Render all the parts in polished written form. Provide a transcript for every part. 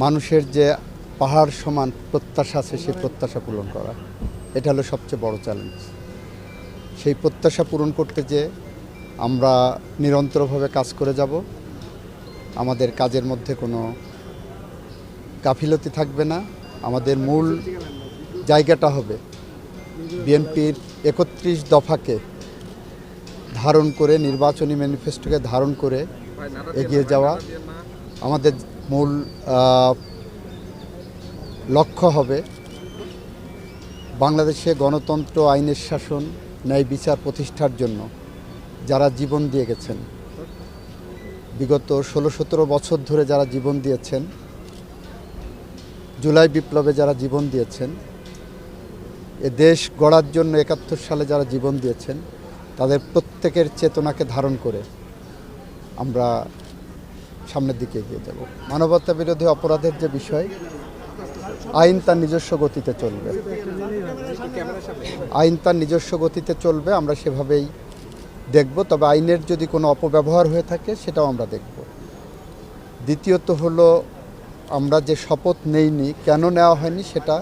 মানুষের যে পাহাড় সমান প্রত্যাশা আছে সেই প্রত্যাশা পূরণ করা, এটা হলো সবচেয়ে বড় চ্যালেঞ্জ। সেই প্রত্যাশা পূরণ করতে যে আমরা নিরন্তরভাবে কাজ করে যাব। আমাদের কাজের মধ্যে কোনো গাফিলতি থাকবে না। আমাদের মূল জায়গাটা হবে বিএনপির ৩১ দফাকে ধারণ করে, নির্বাচনী ম্যানিফেস্টোকে ধারণ করে এগিয়ে যাওয়া। আমাদের মূল লক্ষ্য হবে বাংলাদেশে গণতন্ত্র, আইনের শাসন, ন্যায় বিচার প্রতিষ্ঠার জন্য যারা জীবন দিয়ে গেছেন, বিগত ১৬-১৭ বছর ধরে যারা জীবন দিয়েছেন, জুলাই বিপ্লবে যারা জীবন দিয়েছেন, এ দেশ গড়ার জন্য ৭১ সালে যারা জীবন দিয়েছেন, তাদের প্রত্যেকের চেতনাকে ধারণ করে আমরা সামনের দিকে এগিয়ে যাব। মানবতা বিরোধী অপরাধের যে বিষয়, আইন তার নিজস্ব গতিতে চলবে। আইন তার নিজস্ব গতিতে চলবে, আমরা সেভাবেই দেখব। তবে আইনের যদি কোনো অপব্যবহার হয়ে থাকে সেটাও আমরা দেখব। দ্বিতীয়ত হলো, আমরা যে শপথ নেইনি, কেন নেওয়া হয়নি সেটা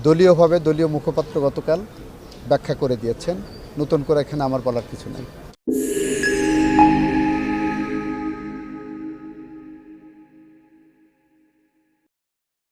দলীয়ভাবে দলীয় মুখপাত্র গতকাল ব্যাখ্যা করে দিয়েছেন। নতুন করে এখানে আমার বলার কিছু নেই।